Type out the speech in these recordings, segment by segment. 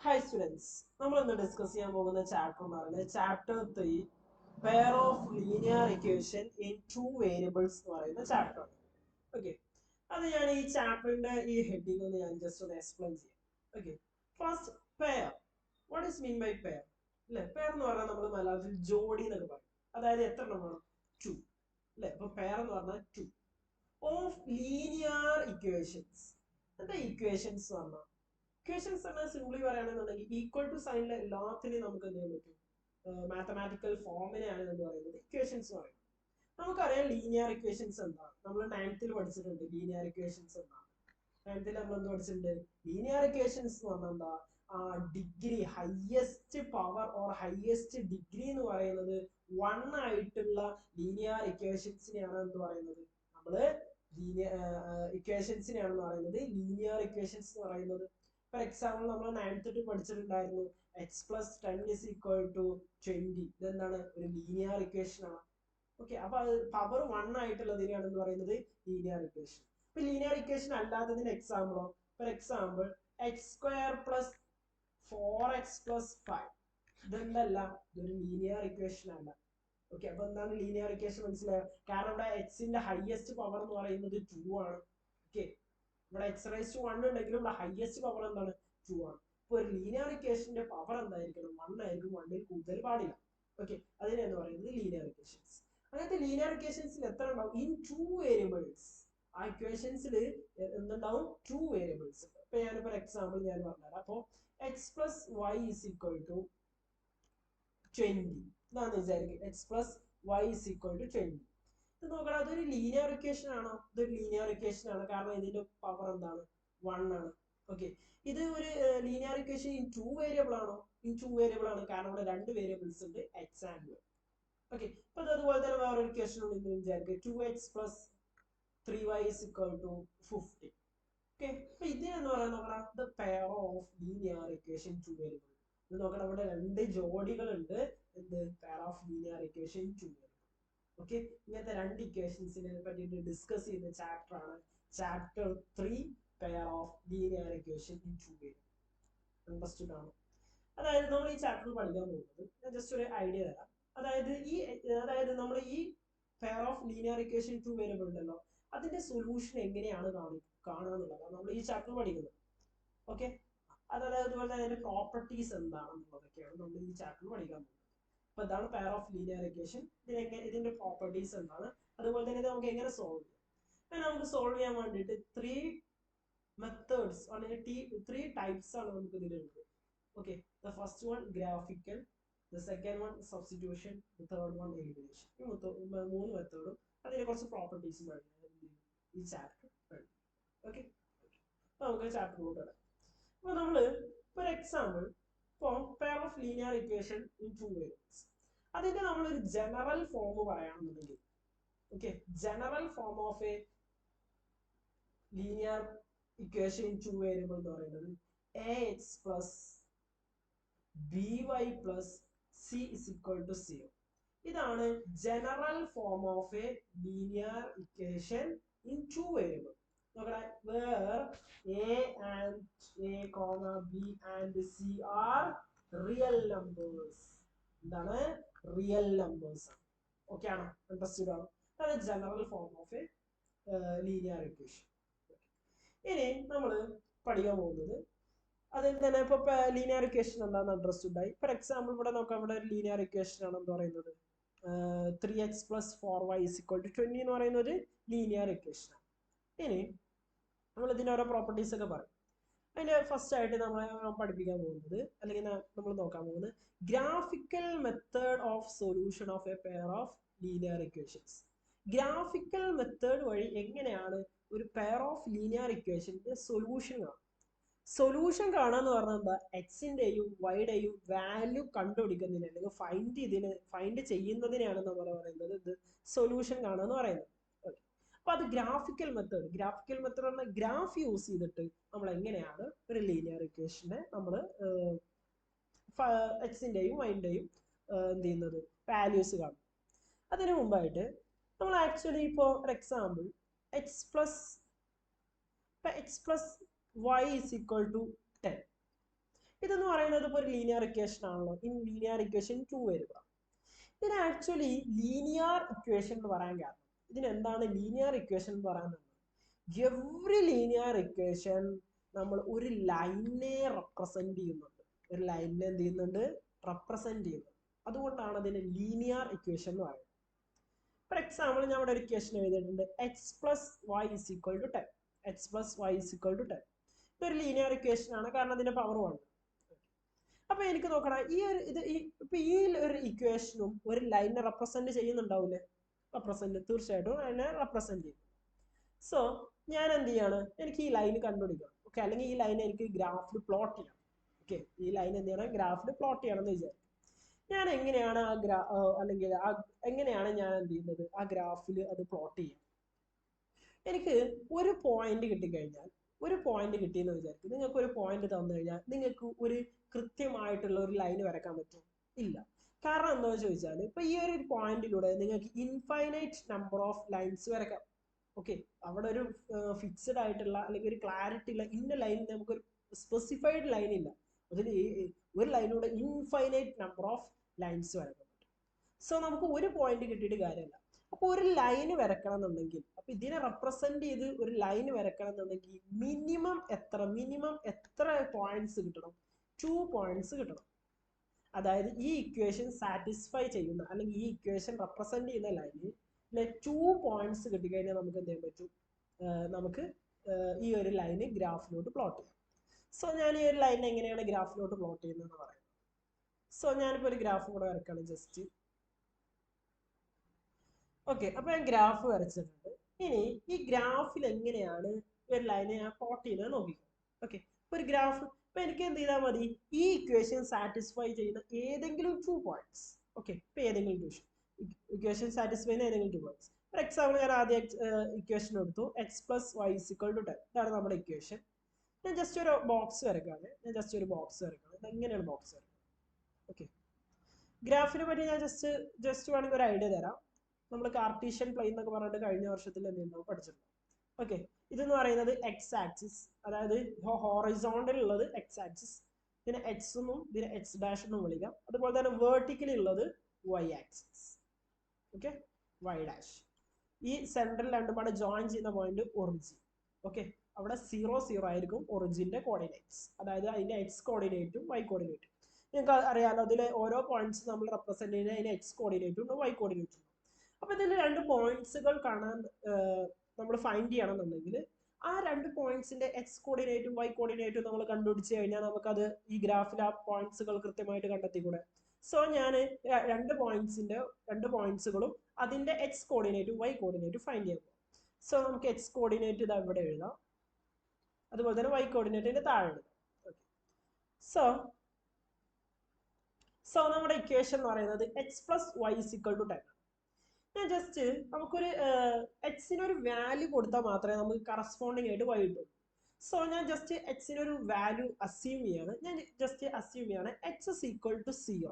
Hi students, നമ്മൾ ഇന്ന് discuss ചെയ്യാൻ പോകുന്ന ചാപ്റ്റർ എന്ന് പറയുന്നത് chapter 3 pair of linear equation in two variables എന്ന് പറയുന്ന ചാപ്റ്റർ ആണ്. ഓക്കെ, അത് ഞാൻ ഈ ചാപ്റ്ററിന്റെ ഈ ഹെഡിങ് ഒന്ന് ഞാൻ ജസ്റ്റ് ഒന്ന് എക്സ്പ്ലെയിൻ ചെയ്യാം. Okay, first pair. What is mean by pair? അല്ലെ, പെയർ എന്ന് പറഞ്ഞാൽ നമ്മൾ മലയാളത്തിൽ ജോഡി എന്നൊക്കെ പറയും. അതായത് എത്ര എണ്ണം വേണം? 2. അല്ലെ, അപ്പൊ പെയർ എന്ന് പറഞ്ഞാൽ 2 ഓഫ് ലീനിയർ ഇക്വേഷൻസ്. എന്താ ഇക്വേഷൻസ് എന്ന് പറഞ്ഞാൽ? ഇക്വേഷൻസ് തന്നെ സിംപ്ലി പറയുകയാണെന്നുണ്ടെങ്കിൽ ഈക്വൽ ടു സൈനിലെ എല്ലാത്തിനെയും നമുക്ക് എന്ത് ചെയ്യാൻ പറ്റും? മാത്തമാറ്റിക്കൽ ഫോമിനെയാണ് എന്ന് പറയുന്നത് ഇക്വേഷൻസ് പറയുന്നത്. നമുക്കറിയാം ലീനിയർ ഇക്വേഷൻസ് എന്താണ്. നമ്മൾ 9th പഠിച്ചിട്ടുണ്ട് ലീനിയർ ഇക്വേഷൻസ് എന്താണ്. 9th നമ്മൾ എന്ത് പഠിച്ചിട്ടുണ്ട്? ലീനിയർ ഇക്വേഷൻസ് എന്ന് പറഞ്ഞാൽ എന്താ? Degree, highest power or highest degree എന്ന് പറയുന്നത് 1 ആയിട്ടുള്ള ലീനിയർ ഇക്വേഷൻസിനെയാണ് എന്ത് പറയുന്നത്? നമ്മള് ഇക്വേഷൻസിനെയാണെന്ന് പറയുന്നത് ലീനിയർ ഇക്വേഷൻസ് എന്ന് പറയുന്നത്. ഫോർ എക്സാമ്പിൾ നമ്മൾ 9th പഠിച്ചിട്ടുണ്ടായിരുന്നു x+10 = 20. ഇതെന്താണ്? ഒരു ലീനിയർ ഇക്വേഷൻ ആണ്. ഓക്കെ, അപ്പൊ അത് പവർ 1 ആയിട്ടുള്ളതിനെയാണ് എന്ന് പറയുന്നത് ലീനിയർ ഇക്വേഷൻ. ഇപ്പൊ ലീനിയർ ഇക്വേഷൻ അല്ലാത്തതിന് എക്സാമ്പിളോ? For example x²+4x+5. ഇതെന്തല്ല? ഇതൊരു ലീനിയർ ഇക്വേഷൻ അല്ല. ഓക്കെ, അപ്പൊ എന്താണ് ലീനിയർ ഇക്വേഷൻ? മനസ്സിലായോ? കാരണം ഇവിടെ എക്സിന്റെ ഹയസ്റ്റ് പവർ എന്ന് പറയുന്നത് 2 ആണ്. ഓക്കെ, ഇവിടെ x⁻1 ഉണ്ടെങ്കിലും ഇവിടെ ഹയസ്റ്റ് പവർ എന്താണ്? 2 ആണ്. ഇപ്പൊ ഒരു ലീനിയർ ഇക്വേഷന്റെ പവർ എന്തായിരിക്കണം? 1 ആയിരിക്കും. 1ൽ കൂടുതൽ പാടില്ല. ഓക്കെ, അതിനെന്ന് പറയുന്നത് ലീനിയർ ഇക്വേഷൻസ്. അങ്ങനത്തെ ലീനിയർ ഇക്വേഷൻസിൽ എത്ര ഉണ്ടാവും? In 2 variables. ആ ഇക്വേഷൻസിൽ എന്തുണ്ടാവും? 2 വേരിയബിൾസ്. ഇപ്പൊ ഞാനിപ്പോ എക്സാമ്പിൾ ഞാൻ പറഞ്ഞുതരാം. അപ്പൊ x+y = 20 എന്നാന്ന് വിചാരിക്കും. x+y = 20. ഇത് നോക്കണം, അതൊരു ലീനിയർ ഇക്വേഷൻ ആണോ? ഇതൊരു ലീനിയർ ഇക്വേഷൻ ആണ്. കാരണം ഇതിന്റെ പവർ എന്താണ്? 1 ആണ്. ഓക്കെ, ഇത് ഒരു ലീനിയർ ഇക്വേഷൻ ഇൻ 2 വേരിയബിൾ ആണോ? ഇൻ 2 വേരിയബിൾ ആണ്. കാരണം ഇവിടെ 2 വേരിയബിൾസ് ഉണ്ട്, x ആൻഡ് y. ഓക്കെ, അപ്പൊ അതുപോലെ തന്നെ വേറൊരു ഇക്വേഷൻ ഉണ്ട് എന്ന് വിചാരിക്കുക. 2x+3y = 50. ഓക്കെ, അപ്പൊ ഇതിനെന്ന് പറയുന്നത് the pair of linear equation 2 variable. ഇത് നോക്കണം, ഇവിടെ 2 ജോഡികൾ ഉണ്ട്. എന്ത്? Pair of linear equation 2 variable. Okay, ഇങ്ങനത്തെ 2 ഇക്വേഷൻസിനെ പറ്റിയിട്ട് ഡിസ്കസ് ചെയ്യുന്ന ചാപ്റ്റർ ആണ് chapter 3 pair of linear equation in 2 variable. Understood ആണ്? അതായത് നമ്മൾ ഈ ചാപ്റ്ററിൽ പഠിക്കാൻ പോകുന്നത്, ഞാൻ ജസ്റ്റ് ഒരു ഐഡിയ തരാം. അതായത് നമ്മൾ ഈ pair of linear equation 2 variable ഉണ്ടല്ലോ, അതിന്റെ സൊല്യൂഷൻ എങ്ങനെയാണ് കാണുക എന്നുള്ളതാണ് നമ്മൾ ഈ ചാപ്റ്റർ പഠിക്കുന്നത്. ഓക്കെ, അതുപോലെ തന്നെ അതിന്റെ പ്രോപ്പർട്ടീസ് എന്താണെന്നുള്ളതൊക്കെയാണ് നമ്മൾ ഈ ചാപ്റ്ററിൽ പഠിക്കാൻ പോകുന്നത്. അപ്പൊ ഇതാണ് പെയർ ഓഫ് ലീനിയർ ഇക്വേഷൻ. ഇതിന്റെ പ്രോപ്പർട്ടീസ് എന്താണ്, അതുപോലെ തന്നെ ഇത് നമുക്ക് എങ്ങനെ സോൾവ് ചെയ്യാം. നമുക്ക് സോൾവ് ചെയ്യാൻ വേണ്ടിയിട്ട് 3 മെത്തേഡ്സ് അല്ലെങ്കിൽ 3 ടൈപ്സ് ആണ് നമുക്ക് ഇതിലുള്ളത്. Okay, the first one graphical, the second one substitution, the third one elimination. ഈ 3 മെത്തേഡും അതിന്റെ കുറച്ച് പ്രോപ്പർട്ടീസും ഈ ചാപ്റ്റർ. ഓക്കെ, നമുക്ക് ചാപ്റ്ററിലോട്ട് വരാം. അപ്പൊ നമ്മള് ഒരു എക്സാമ്പിൾ, ഇപ്പൊ pair of linear equation in 2 variables, അതിന്റെ നമ്മളൊരു ജനറൽ ഫോം പറയുകയാണെന്നുണ്ടെങ്കിൽ, okay, general form of A linear equation in 2 variable എന്ന് പറയുന്നത് ax + by + c = 0. ഇതാണ് general form of A linear equation in 2 variable. where a, b and c are real numbers. എന്താണ്? Real numbers. Okay ആണോ? Understood ആണോ? അതാണ് general form of A linear equation. ഇനി നമ്മൾ പഠിക്കാൻ പോകുന്നത് അതിൽ തന്നെ ഇപ്പൊ ലീനിയർ ഇക്വേഷൻ എന്താണെന്ന് അണ്ടർസ്റ്റുഡ് ആയി. ഫോർ എക്സാമ്പിൾ ഇവിടെ നോക്കാം, ഇവിടെ ഒരു ലീനിയർ ഇക്വേഷൻ ആണ് എന്ന് പറയുന്നത് 3x+4y = 20 എന്ന് പറയുന്ന ഒരു ലീനിയർ ഇക്വേഷൻ ആണ്. ഇനി നമ്മൾ ഇതിന്റെ ഓരോ പ്രോപ്പർട്ടീസ് ഒക്കെ പറയും. അതിന്റെ ഫസ്റ്റ് ആയിട്ട് നമ്മൾ പഠിപ്പിക്കാൻ പോകുന്നത്, അല്ലെങ്കിൽ നമ്മൾ നോക്കാൻ പോകുന്നത് graphical method of solution of A pair of linear equations. Graphical method വഴി എങ്ങനെയാണ് ഒരു പെയർ ഓഫ് ലീനിയർ ഇക്വേഷന്റെ സൊല്യൂഷൻ കാണുക. സൊല്യൂഷൻ കാണാന്ന് പറഞ്ഞാൽ എന്താ? എക്സിന്റെയും വൈയുടെയും വാല്യൂ കണ്ടുപിടിക്കുന്നതിന് അല്ലെങ്കിൽ ഫൈൻഡ് ചെയ്യുന്നതിനെയാണ് നമ്മൾ പറയുന്നത് ഇത് സൊല്യൂഷൻ കാണുക പറയുന്നത്. അപ്പൊ അത് ഗ്രാഫിക്കൽ മെത്തേഡ് പറഞ്ഞാൽ ഗ്രാഫ് യൂസ് ചെയ്തിട്ട് നമ്മൾ എങ്ങനെയാണ് ഒരു ലീനിയർ ഇക്വേഷനെ നമ്മൾ എക്സിന്റെയും വൈന്റെയും എന്ത് ചെയ്യുന്നത് വാല്യൂസ് കാണും. അതിനു മുമ്പായിട്ട് നമ്മൾ ആക്ച്വലി ഇപ്പോൾ ഫോർ എക്സാമ്പിൾ x+y = 10. ഇതെന്ന് പറയുന്നത് ഇപ്പോൾ ഒരു ലീനിയർ ഇക്വേഷൻ ആണല്ലോ. ഇൻ ലീനിയർ ഇക്വേഷൻ 2 വരിക. ഇതിന് ആക്ച്വലി ലീനിയർ ഇക്വേഷൻ എന്ന് പറയാൻ കാരണം, ഇതിന് എന്താണ് ലീനിയർ ഇക്വേഷൻ എന്ന് പറയുന്നത്? എവറി ലീനിയർ ഇക്വേഷൻ നമ്മൾ ഒരു ലൈനെ റെപ്രസെന്റ് ചെയ്യുന്നുണ്ട്, ഒരു ലൈനിനെ എന്ത് ചെയ്യുന്നുണ്ട്, റെപ്രസെന്റ് ചെയ്യുന്നുണ്ട്. അതുകൊണ്ടാണ് അതിന് ലീനിയർ ഇക്വേഷൻ എന്ന് പറയുന്നത്. ഫോർ എക്സാമ്പിൾ ഞാൻ ഇവിടെ ഒരു ഇക്വേഷൻ എഴുതിയിട്ടുണ്ട്, x plus y is equal to 10. X plus y is equal to 10. ഇതൊരു ലീനിയർ ഇക്വേഷൻ ആണ്, കാരണം അതിന്റെ പവർ 1. അപ്പൊ എനിക്ക് നോക്കണം, ഈ ഒരു ഇക്വേഷനും ഒരു ലൈനെ റെപ്രസെന്റ് ചെയ്യുന്നുണ്ടാവില്ലേ? റെപ്രസെന്റ്, തീർച്ചയായിട്ടും അതിനെ റെപ്രസെന്റ് ചെയ്യും. സോ ഞാൻ എന്ത് ചെയ്യാണ്, എനിക്ക് ഈ ലൈൻ കണ്ടുപിടിക്കണം. ഓക്കെ, അല്ലെങ്കിൽ ഈ ലൈൻ എനിക്ക് ഗ്രാഫിൽ പ്ലോട്ട് ചെയ്യണം. ഓക്കെ, ഈ ലൈൻ എന്ത് ചെയ്യണം, ഗ്രാഫിൽ പ്ലോട്ട് ചെയ്യണം എന്ന് വിചാരിക്കും. ഞാൻ എങ്ങനെയാണ് എങ്ങനെയാണ് ഞാൻ എന്ത് ചെയ്യുന്നത്, ആ ഗ്രാഫിൽ അത് പ്ലോട്ട് ചെയ്യാം? എനിക്ക് ഒരു പോയിന്റ് കിട്ടിക്കഴിഞ്ഞാൽ, ഒരു പോയിന്റ് കിട്ടിയെന്ന് വിചാരിക്കും, നിങ്ങൾക്ക് ഒരു പോയിന്റ് തന്നു കഴിഞ്ഞാൽ നിങ്ങൾക്ക് ഒരു കൃത്യമായിട്ടുള്ള ഒരു ലൈൻ വരക്കാൻ പറ്റും? ഇല്ല. കാരണം എന്താണെന്ന് ചോദിച്ചാൽ, ഇപ്പൊ ഈ ഒരു പോയിന്റിലൂടെ നിങ്ങൾക്ക് ഇൻഫൈനൈറ്റ് നമ്പർ ഓഫ് ലൈൻസ് വരക്കാം. ഓക്കെ, അവിടെ ഒരു ഫിക്സഡ് ആയിട്ടുള്ള അല്ലെങ്കിൽ ഒരു ക്ലാരിറ്റി ഉള്ള ഇന്ന ലൈൻ, നമുക്കൊരു സ്പെസിഫൈഡ് ലൈൻ ഇല്ല. അതിൽ ഒരു ലൈനിലൂടെ ഇൻഫൈനൈറ്റ് നമ്പർ ഓഫ് ലൈൻസ് വരക്കാൻ പറ്റും. സോ നമുക്ക് ഒരു പോയിന്റ് കിട്ടിയിട്ട് കാര്യമില്ല. അപ്പൊ ഒരു ലൈന് വരക്കണം എന്നുണ്ടെങ്കിൽ, അപ്പൊ ഇതിനെ റെപ്രസെന്റ് ചെയ്ത് ഒരു ലൈന് വരക്കണം എന്നുണ്ടെങ്കിൽ മിനിമം എത്ര പോയിന്റ്സ് കിട്ടണം? 2 പോയിന്റ്സ് കിട്ടണം. അതായത് ഈ ഇക്വേഷൻ സാറ്റിസ്ഫൈ ചെയ്യുന്ന അല്ലെങ്കിൽ ഈ ഇക്വേഷൻ റെപ്രസെന്റ് ചെയ്യുന്ന ലൈനിൽ 2 പോയിന്റ്സ് കിട്ടിക്കഴിഞ്ഞാൽ നമുക്ക് എന്ത് ചെയ്യാൻ പറ്റും, നമുക്ക് ഈ ഒരു ലൈന് ഗ്രാഫിലോട്ട് പ്ലോട്ട് ചെയ്യാം. സോ ഞാൻ ഈ ഒരു ലൈൻ എങ്ങനെയാണ് ഗ്രാഫിലോട്ട് പ്ലോട്ട് ചെയ്യുന്നതെന്ന് പറയാം. സോ ഞാനിപ്പോൾ ഒരു ഗ്രാഫ് കൂടെ വരക്കാണ് ജസ്റ്റ്. ഓക്കെ, അപ്പൊ ഞാൻ ഗ്രാഫ് വരച്ചിട്ടുണ്ട്. ഇനി ഈ ഗ്രാഫിൽ എങ്ങനെയാണ് ഒരു ലൈനെ ഞാൻ പ്ലോട്ട് ചെയ്യുന്നത് നോക്കിക്കോ. ഓക്കെ, ഒരു ഗ്രാഫ് ഇപ്പൊ എനിക്ക് എന്ത് ചെയ്താൽ മതി, ഈ ഇക്വേഷൻ സാറ്റിസ്ഫൈ ചെയ്യുന്ന ഏതെങ്കിലും 2 പോയിന്റ്സ്. ഓക്കെ, ഇപ്പൊ ഏതെങ്കിലും ഇക്വേഷൻ സാറ്റിസ്ഫൈ ചെയ്യുന്ന ഏതെങ്കിലും 2 പോയിന്റ്സ്. ഫോർ എക്സാമ്പിൾ ഞാൻ ആദ്യം ഇക്വേഷൻ എടുത്തു, x plus y is equal to 10. ഇതാണ് നമ്മുടെ ഇക്വേഷൻ. ഞാൻ ജസ്റ്റ് ഒരു ബോക്സ് വരക്കാണ്. എങ്ങനെയാണ് ബോക്സ് വരക്കുന്നത്? ഓക്കെ, ഗ്രാഫിനെ പറ്റി ഞാൻ ജസ്റ്റ് വേണമെങ്കിൽ ഒരു ഐഡിയ തരാം. നമ്മൾ കാർട്ടീഷ്യൻ പ്ലെയിൻ എന്നൊക്കെ പറഞ്ഞിട്ട് കഴിഞ്ഞ വർഷത്തിൽ എന്തെങ്കിലും പഠിച്ചിട്ടുണ്ട്. ഓക്കെ, ഇതെന്ന് പറയുന്നത് എക്സ് ആക്സിസ്, അതായത് ഹോറിസോണ്ടൽ ഉള്ളത് എക്സ് ആക്സിസ്, ഇതിനെ എക്സ് എന്നും ഇതിനെ എക്സ് ഡാഷ് എന്നും വിളിക്കാം. അതുപോലെ തന്നെ വേർട്ടിക്കലി ഉള്ളത് y axis. Okay, y dash. ഈ സെൻട്രൽ രണ്ടും പാടെ ജോയിൻ ചെയ്യുന്ന പോയിന്റ് ഒറിജിൻ. ഓക്കെ, അവിടെ 0 0 ആയിരിക്കും ഒറിജിന്റെ കോർഡിനേറ്റ്സ്, അതായത് അതിന്റെ എക്സ് കോർഡിനേറ്റും വൈ കോർഡിനേറ്റും. നിങ്ങൾക്ക് അറിയാലോ, അതിലെ ഓരോ പോയിന്റ്സ് നമ്മൾ റെപ്രസെന്റ് ചെയ്യുന്ന അതിന് എക്സ് കോർഡിനേറ്റും ഉണ്ട്, വൈ കോർഡിനേറ്റും ഉണ്ട്. അപ്പൊ ഇതിൽ 2 പോയിന്റ്സുകൾ കാണാൻ നമ്മൾ ഫൈൻഡ് ചെയ്യണമെന്നുണ്ടെങ്കിൽ ആ 2 പോയിന്റ്സിന്റെ എക്സ് കോർഡിനേറ്റും വൈ കോർഡിനേറ്റും നമ്മൾ കണ്ടുപിടിച്ച് കഴിഞ്ഞാൽ നമുക്കത് ഈ ഗ്രാഫിൽ ആ പോയിന്റ്സുകൾ കൃത്യമായിട്ട് കണ്ടെത്തിക്കൂടെ? സോ ഞാൻ 2 പോയിന്റ്സുകളും അതിന്റെ എക്സ് കോർഡിനേറ്റും വൈ കോർഡിനേറ്റും ഫൈൻഡ് ചെയ്യാം. സോ നമുക്ക് എക്സ് കോർഡിനേറ്റ് ഇത് ഇവിടെ എഴുതാം, അതുപോലെ തന്നെ വൈ കോർഡിനേറ്റിന്റെ താഴെ എഴുതാം. സോ നമ്മുടെ ഇക്വേഷൻ എന്ന് പറയുന്നത് x plus y is equal to 10. ഞാൻ ജസ്റ്റ് നമുക്കൊരു എക്സിന് ഒരു വാല്യൂ കൊടുത്താൽ മാത്രമേ നമുക്ക് കറസ്പോണ്ടിങ് ആയിട്ട് വൈ കിട്ടൂ. സോ ഞാൻ ജസ്റ്റ് എക്സിന് ഒരു വാല്യൂ അസ്യൂം ചെയ്യാണ്. X is equal to 0.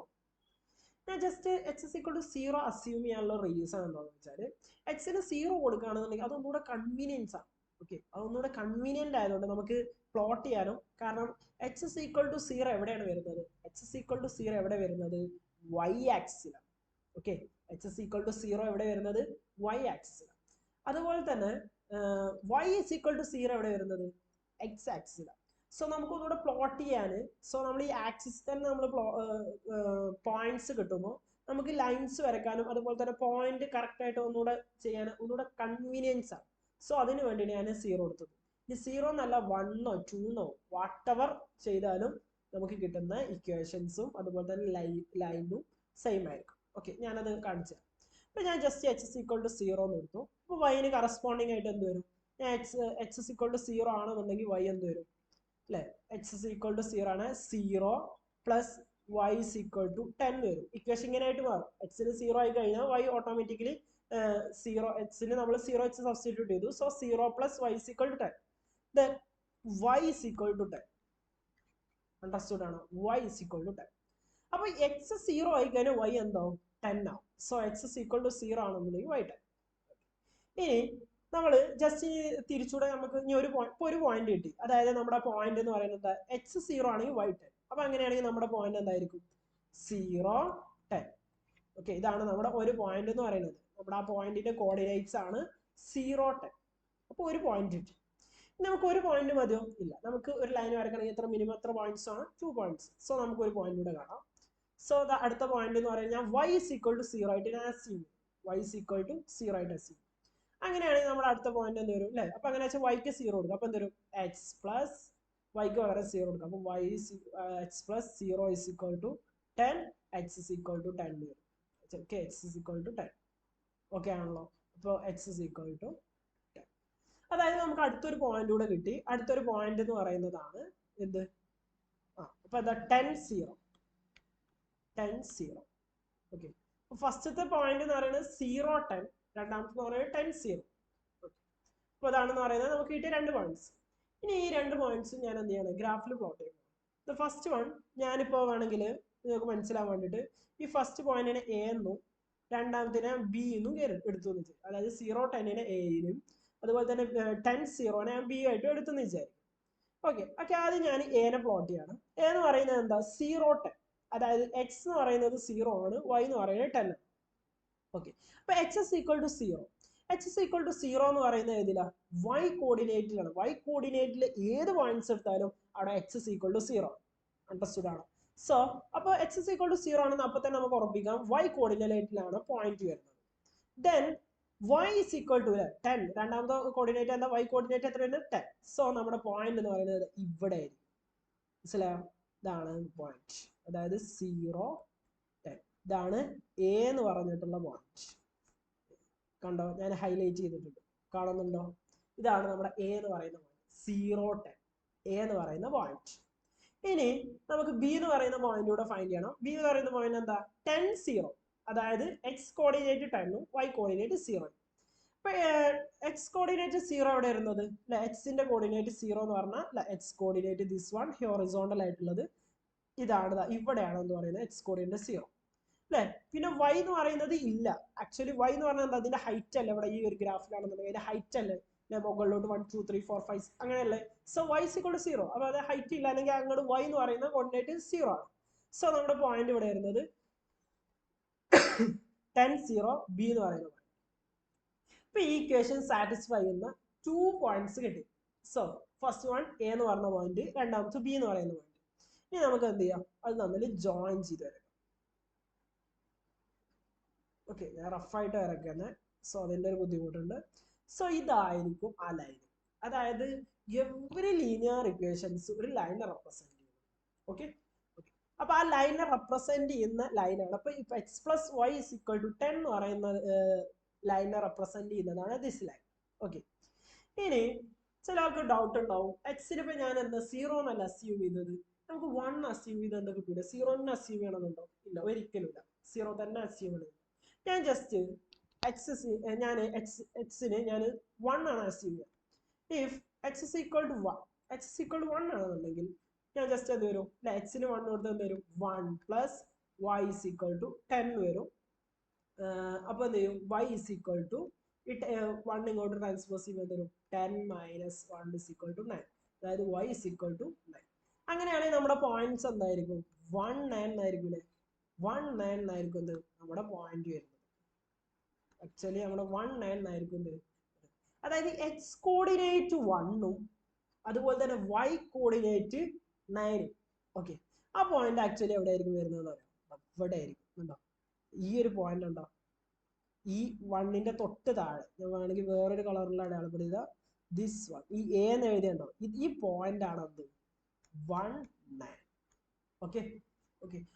ഞാൻ just x is equal to 0 assume ചെയ്യാനുള്ള റീസൺ എന്താണെന്ന് വെച്ചാൽ, എക്സിന് 0 കൊടുക്കുകയാണെന്നുണ്ടെങ്കിൽ അതൊന്നുകൂടെ കൺവീനിയൻസ് ആണ്. ഓക്കെ, അതൊന്നുകൂടെ കൺവീനിയന്റ് ആയതുകൊണ്ട് നമുക്ക് പ്ലോട്ട് ചെയ്യാനും. കാരണം എക്സ് ഇസ് ഈക്വൽ ടു 0 എവിടെയാണ് വരുന്നത്? എക്സ് ഇസ് ഈക്വൽ ടു 0 എവിടെ വരുന്നത്? വൈ ആക്സിലാണ്. Okay, X is equal to 0 എവിടെ വരുന്നത്? വൈ ആക്സിലാണ്. അതുപോലെ തന്നെ വൈ ഇസ് ഈക്വൽ ടു 0 എവിടെ വരുന്നത്? എക്സ് ആക്സിലാണ്. സോ നമുക്ക് ഒന്നുകൂടെ പ്ലോട്ട് ചെയ്യാൻ, സോ നമ്മൾ ഈ ആക്സിസ് തന്നെ നമ്മൾ പോയിന്റ്സ് കിട്ടുമ്പോൾ നമുക്ക് ലൈൻസ് വരക്കാനും അതുപോലെ തന്നെ പോയിന്റ് കറക്റ്റ് ആയിട്ട് ഒന്നുകൂടെ ചെയ്യാൻ ഒന്നുകൂടെ കൺവീനിയൻസ് ആണ്. സോ അതിന് വേണ്ടി ഞാൻ 0 കൊടുത്തത്. ഈ 0 എന്നല്ല 1 2 വാട്ടെവർ ചെയ്താലും നമുക്ക് കിട്ടുന്ന ഇക്വേഷൻസും അതുപോലെ തന്നെ ലൈനും സെയിം ആയിരിക്കും. ഓക്കെ, ഞാനത് കാണിച്ചു തരാം. അപ്പൊ ഞാൻ just H is equal to 0 എന്ന് എടുത്തു. അപ്പൊ വൈന് കറസ്പോണ്ടിങ് ആയിട്ട് എന്ത് വരും? ഞാൻ എച്ച് ഇസ് ഈക്വൽ ടു 0 ആണെന്നുണ്ടെങ്കിൽ വൈ എന്ത് വരും? അല്ലെ, എച്ച് ഇസ് ഈക്വൽ ടു 0 ആണ്. 0 plus y is equal to 10 വരും. ഇക്വേഷൻ ഇങ്ങനെ ആയിട്ട് മാറും. എക്സിന് 0 ആയി കഴിഞ്ഞാൽ വൈ ഓട്ടോമാറ്റിക്കലി 0, എക്സിന് നമ്മൾ 0 എച്ച് സബ്സ്റ്റിറ്റ്യൂട്ട് ചെയ്തു. So 0 plus y is equal to 10. Then y is equal to 10. Understood ആണോ? y is equal to 10. അപ്പൊ എക്സ് 0 ആയി കഴിഞ്ഞാൽ y എന്താവും? 10 ആവും. So x is equal to 0 ആണെന്നുണ്ടെങ്കിൽ y 10. ഇനി നമ്മൾ ജസ്റ്റ് തിരിച്ചൂടെ നമുക്ക് ഇനി ഒരു പോയിന്റ് കിട്ടി. അതായത് നമ്മുടെ പോയിന്റ് എന്ന് പറയുന്നത് എക്സ് 0 ആണെങ്കിൽ y 10. അപ്പൊ അങ്ങനെയാണെങ്കിൽ നമ്മുടെ പോയിന്റ് എന്തായിരിക്കും 0, 10. ഓക്കെ, ഇതാണ് നമ്മുടെ ഒരു പോയിന്റ് എന്ന് പറയുന്നത്. നമ്മുടെ ആ പോയിന്റിന്റെ കോർഡിനേറ്റ്സ് ആണ് 0, 10. അപ്പോൾ ഒരു പോയിന്റ് കിട്ടി. നമുക്ക് ഒരു പോയിന്റ് മതിയോ? ഇല്ല. നമുക്ക് ഒരു ലൈൻ വരക്കണമെങ്കിൽ എത്ര മിനിമം എത്ര പോയിന്റ്സ് ആണ്? 2 പോയിന്റ്സ്. സോ നമുക്ക് ഒരു പോയിന്റ് കൂടെ കാണാം. സോ അടുത്ത പോയിന്റ് എന്ന് പറയുന്നത് y is equal to 0 ആയിട്ട് ഞാൻ assume. y is equal to 0 ആയിട്ട് അസ്യൂം. അങ്ങനെയാണെങ്കിൽ നമ്മുടെ അടുത്ത പോയിന്റ് എന്ത് വരും അല്ലേ? അപ്പൊ അങ്ങനെ വെച്ചാൽ yക്ക് 0 കൊടുക്കും. അപ്പൊ എന്ത് വരും? x പ്ലസ് yക്ക് പകരം 0 കൊടുക്കും. അപ്പൊ y is x plus 0 is equal to 10, x is equal to 10 വരും. Okay, x is equal to 10. Okay ആണല്ലോ? അപ്പോൾ x is equal to 10. അതായത് നമുക്ക് അടുത്തൊരു പോയിന്റ് കൂടെ കിട്ടി. അടുത്തൊരു പോയിന്റ് എന്ന് പറയുന്നതാണ് എന്ത്? അപ്പൊ എന്താ 10, 0. 10, 0. ഓക്കെ, ഫസ്റ്റത്തെ പോയിന്റ് എന്ന് പറയുന്നത് 0, 10. രണ്ടാമത്തെ എന്ന് പറയുന്നത് 10, 0. അപ്പൊ അതാണെന്ന് പറയുന്നത് നമുക്ക് കിട്ടിയ 2 പോയിന്റ്സ്. ഇനി ഈ 2 പോയിന്റ്സും ഞാൻ എന്ത് ചെയ്യണം? ഗ്രാഫിൽ പ്ലോട്ട് ചെയ്യണം. ദ ഫസ്റ്റ് വൺ ഞാനിപ്പോ വേണമെങ്കിൽ നിങ്ങൾക്ക് മനസ്സിലാൻ വേണ്ടിയിട്ട് ഈ ഫസ്റ്റ് പോയിന്റിനെ എ എന്നും രണ്ടാമത്തിനെ ബി എന്നും എടുത്തു എന്ന് വെച്ചാൽ, അതായത് 0, 10നെ എയിലും അതുപോലെ തന്നെ 10, 0നെ ബി ആയിട്ടും എടുത്തെന്ന് വിചാരിക്കും. ഓക്കെ, ആദ്യം ഞാൻ എനെ പ്ലോട്ട് ചെയ്യണം. എ എന്ന് പറയുന്നത് എന്താ? 0, 10. അതായത് എക്സ് എന്ന് പറയുന്നത് 0 ആണ്, വൈ എന്ന് പറയുന്നത് 10 ആണ്. ഓക്കെ, അപ്പൊ x is equal to 0. X is equal to 0 എന്ന് പറയുന്നത് ഏതിലാ? വൈ കോർഡിനേറ്റിലാണ്. വൈ കോർഡിനേറ്റിൽ ഏത് പോയിന്റ്സ് എടുത്താലും അവിടെ x is equal to 0. Understood ആണ്? സോ അപ്പോൾ എക്സ് ഇസ് ഈക്വൽ ടു 0 ആണെന്ന് അപ്പൊ തന്നെ നമുക്ക് ഉറപ്പിക്കാം വൈ കോർഡിനേറ്റിലാണ് പോയിന്റ് വരുന്നത്. Then y is equal to 10. രണ്ടാമത്തെ കോർഡിനേറ്റ് എന്താ? y കോർഡിനേറ്റ് എത്ര വരുന്നത്? 10. സോ നമ്മുടെ പോയിന്റ് എന്ന് പറയുന്നത് ഇവിടെ ആയിരിക്കും. മനസ്സിലായോ? ഇതാണ് പോയിന്റ്, അതായത് 0, 10. ഇതാണ് എ എന്ന് പറഞ്ഞിട്ടുള്ള പോയിന്റ്. കണ്ടോ? ഞാൻ ഹൈലൈറ്റ് ചെയ്തിട്ടുണ്ട്. കാണുന്നുണ്ടോ? ഇതാണ് നമ്മുടെ എ എന്ന് പറയുന്ന പോയിന്റ്, 0, 10. എ എന്ന് പറയുന്ന പോയിന്റ്. ഇനി നമുക്ക് ബി എന്ന് പറയുന്ന പോയിന്റ് കൂടെ ഫൈൻഡ് ചെയ്യണം. ബി എന്ന് പറയുന്ന പോയിന്റ് എന്താ? 10, 0. അതായത് എക്സ് കോർഡിനേറ്റ് 10ഉം വൈ കോർഡിനേറ്റ് 0. അപ്പൊ എക്സ് കോർഡിനേറ്റ് 0 എവിടെ വരുന്നത്? അല്ലെ, എക്സിന്റെ കോർഡിനേറ്റ് 0 എന്ന് പറഞ്ഞാൽ X coordinate this one horizontal ആയിട്ടുള്ളത് ഇതാണ്, ഇവിടെയാണ് എന്ന് പറയുന്നത് എക്സ് കോർഡിനേറ്റ് 0 അല്ലെ. പിന്നെ വൈ എന്ന് പറയുന്നത് ഇല്ല. ആക്ച്വലി വൈ എന്ന് പറഞ്ഞാൽ എന്താ? അതിന്റെ ഹൈറ്റ് അല്ല. ഇവിടെ ഈ ഒരു ഗ്രാഫിലാണെന്നുണ്ടെങ്കിൽ അതിന്റെ ഹൈറ്റ് അല്ലേ മുകളിലോട്ട് 1, 2, 3, 4, 5 അങ്ങനെയല്ലേ. So y is equal to 0. അപ്പൊ അത് ഹൈറ്റ് ഇല്ല, അല്ലെങ്കിൽ അങ്ങോട്ട് വൈ എന്ന് പറയുന്ന കോർഡിനേറ്റ് 0 ആണ്. സോ നമ്മുടെ പോയിന്റ് ഇവിടെ വരുന്നത് 10, 0 ബി എന്ന് പറയുന്നത്. ഇപ്പൊ ഈ ഇക്വേഷൻ സാറ്റിസ്ഫൈ ചെയ്യുന്ന 2 പോയിന്റ്സ് കിട്ടി. സോ ഫസ്റ്റ് വൺ എ എന്ന് പറഞ്ഞ പോയിന്റ്, രണ്ടാമത്തെ ബി എന്ന് പറയുന്ന പോയിന്റ്. ഇനി നമുക്ക് എന്ത് ചെയ്യാം? അത് തമ്മിൽ ജോയിൻ ചെയ്ത് വരാം. ഓക്കെ, ഞാൻ റഫായിട്ട് വരക്കുന്നത്. സോ അതിന്റെ ഒരു ബുദ്ധിമുട്ടുണ്ട്. സോ ഇതായിരിക്കും ആ ലൈൻ. അതായത് എവറി ലീനിയർ ഇക്വേഷൻസ് ഒരു ലൈനെ റെപ്രസെന്റ് ചെയ്യും. ഓക്കെ, അപ്പൊ ആ ലൈനെ റെപ്രസെന്റ് ചെയ്യുന്ന ലൈനാണ്. അപ്പൊ ഇപ്പൊ x plus y is equal to 10 എന്ന് പറയുന്ന ലൈനെ റെപ്രസെന്റ് ചെയ്യുന്നതാണ് ദിസ് ലൈൻ. ഓക്കെ, ഇനി ചില ആൾക്ക് ഡൗട്ട് ഉണ്ടാവും, എക്സിന് ഇപ്പൊ ഞാൻ എന്താ 0 എന്നല്ല അസ്യൂം ചെയ്തത്, നമുക്ക് 1 അസ്യൂം ചെയ്ത് എന്താ കിട്ടൂല? 0 തന്നെ അസ്യൂം ചെയ്യണമെന്നുണ്ടോ? ഇല്ല, ഒരിക്കലും ഇല്ല. 0 തന്നെ അസ്യൂം ചെയ്യണം. ഞാൻ ജസ്റ്റ് എക്സിന് ഞാൻ 1 ആണ് അസ്യൂം ചെയ്യുക. If x is equal to 1, x is equal to 1 ആണെന്നുണ്ടെങ്കിൽ ഞാൻ ജസ്റ്റ് എന്ത് വരും? എക്സിന് 1 കൊടുത്ത് എന്ത് വരും? 1 plus y is equal to 10 വരും. അപ്പൊ എന്ത് ചെയ്യും? y is equal to 1 ഇങ്ങോട്ട് ട്രാൻസ്പോസ് ചെയ്യുമ്പോൾ എന്ത് വരും? 10 മൈനസ് 1 is equal to 9. അതായത് y is equal to 9. അങ്ങനെയാണെങ്കിൽ നമ്മുടെ പോയിന്റ്സ് എന്തായിരിക്കും? 1, 9 എന്നായിരിക്കും അല്ലേ? 1, 9 എന്നായിരിക്കും എന്ത് നമ്മുടെ പോയിന്റ് വരുന്നത്. ആക്ച്വലി നമ്മുടെ 1, 9 എന്നായിരിക്കും എന്ത്. അതായത് എക്സ് കോർഡിനേറ്റ് 1ഉം അതുപോലെ തന്നെ y കോർഡിനേറ്റ് 9ഉം. ഓക്കെ, ആ പോയിന്റ് ആക്ച്വലി എവിടെ ആയിരിക്കും വരുന്നത്? ഇവിടെ ആയിരിക്കും. ഉണ്ടോ? ഈ ഒരു പോയിന്റ് ഉണ്ടോ? ഈ 1ന്റെ തൊട്ട് താഴെ ഞാൻ വേണമെങ്കിൽ വേറൊരു കളറിൽ അടയാളപ്പെടുക. ദിസ് വൺ, ഈ എ എന്ന് എഴുതിയുണ്ടോ? ഈ പോയിന്റ് ആണ് എന്ത്? 1, 9. ഓക്കെ,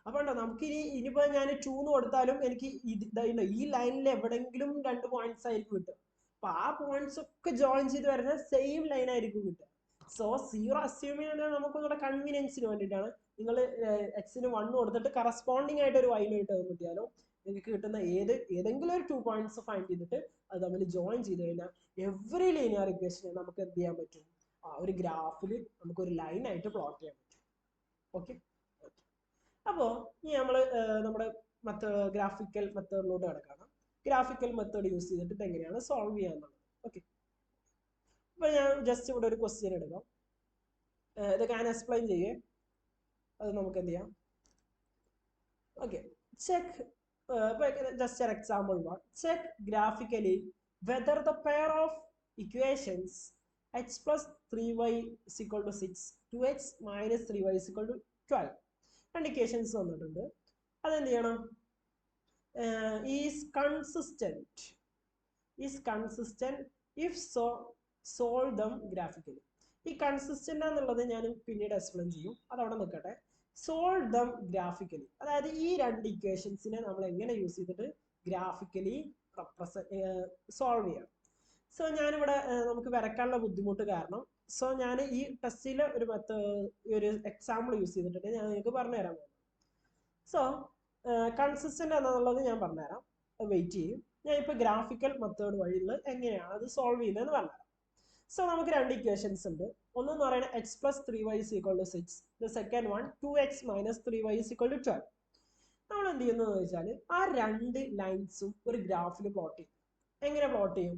അപ്പൊ ഉണ്ടോ നമുക്ക് ഇനിയിപ്പോ ഞാൻ 2 എന്ന് കൊടുത്താലും എനിക്ക് ഈ ലൈനിൽ എവിടെങ്കിലും 2 പോയിന്റ്സ് ആയിരിക്കും കിട്ടുക. അപ്പൊ ആ പോയിന്റ്സ് ഒക്കെ ജോയിൻ ചെയ്ത് വരുന്ന സെയിം ലൈൻ ആയിരിക്കും കിട്ടുക. സോ 0 അസ്യൂം ചെയ്യുന്നത് നമുക്കൊന്നുകൂടെ കൺവീനിയൻസിന് വേണ്ടിയിട്ടാണ്. നിങ്ങൾ എക്സിന് 1 കൊടുത്തിട്ട് കറസ്പോണ്ടിങ് ആയിട്ട് ഒരു വൈ ഇട്ട് കിട്ടിയാലും നിങ്ങൾക്ക് കിട്ടുന്ന ഏതെങ്കിലും ഒരു 2 പോയിന്റ്സ് ഫൈൻഡ് ചെയ്തിട്ട് അത് തമ്മിൽ ജോയിൻ ചെയ്ത് കഴിഞ്ഞാൽ എവറി ലീനിയർ ഇക്വേഷനെ നമുക്ക് എന്ത് ചെയ്യാൻ പറ്റും? ആ ഒരു ഗ്രാഫിൽ നമുക്ക് ഒരു ലൈൻ ആയിട്ട് പ്ലോട്ട് ചെയ്യാൻ പറ്റും. ഓക്കെ, അപ്പോൾ ഇനി നമ്മൾ നമ്മുടെ ഗ്രാഫിക്കൽ മെത്തേഡിലോട്ട് കിടക്കണം. ഗ്രാഫിക്കൽ മെത്തേഡ് യൂസ് ചെയ്തിട്ട് ഇത് എങ്ങനെയാണ് സോൾവ് ചെയ്യാന്നുള്ളത്. ഓക്കെ, അപ്പൊ ഞാൻ ജസ്റ്റ് ഇവിടെ ഒരു ക്വസ്റ്റ്യൻ എടുക്കാം. ഇതൊക്കെ ഞാൻ എക്സ്പ്ലെയിൻ ചെയ്യേ. അത് നമുക്ക് എന്ത് ചെയ്യാം? Okay, check just an example one. Check graphically whether the pair of equations x plus 3y is equal to 6, 2x minus 3y is equal to 12. And equations തന്നിട്ടുണ്ട്. അതെന്ത് ചെയ്യണം? Is consistent. If so, solve them graphically. ഈ consistent എന്നുള്ളത് ഞാൻ പിന്നീട് explain ചെയ്യും, അതവിടെ നിൽക്കട്ടെ. സോൾവ് ദം ഗ്രാഫിക്കലി, അതായത് ഈ രണ്ട് ഇക്വേഷൻസിനെ നമ്മൾ എങ്ങനെ യൂസ് ചെയ്തിട്ട് ഗ്രാഫിക്കലി സോൾവ് ചെയ്യാം. സോ ഞാനിവിടെ നമുക്ക് വരക്കാനുള്ള ബുദ്ധിമുട്ട് കാരണം ഞാൻ ഈ ടെസ്റ്റിൽ ഒരു എക്സാമ്പിൾ യൂസ് ചെയ്തിട്ടുണ്ട്, ഞാൻ നിങ്ങൾക്ക് പറഞ്ഞുതരാൻ പോകുന്നത്. സോ കൺസിസ്റ്റന്റ് എന്നുള്ളത് ഞാൻ പറഞ്ഞുതരാം, വെയിറ്റ് ചെയ്യും. ഞാൻ ഇപ്പോൾ ഗ്രാഫിക്കൽ മെത്തേഡ് വഴിയിൽ എങ്ങനെയാണ് അത് സോൾവ് ചെയ്യുന്നതെന്ന് പറഞ്ഞുതരാം. സോ നമുക്ക് രണ്ട് ഇക്വേഷൻസ് ഉണ്ട്. ഒന്നെന്ന് പറയുന്നത് x plus 3y is equal to 6. The second one 2x minus 3y is equal to 12. നമ്മൾ എന്ത് ചെയ്യുന്നതെന്ന് വെച്ചാൽ ആ രണ്ട് ലൈൻസും ഒരു ഗ്രാഫിൽ പ്ലോട്ട് ചെയ്യും. എങ്ങനെ പ്ലോട്ട് ചെയ്യും?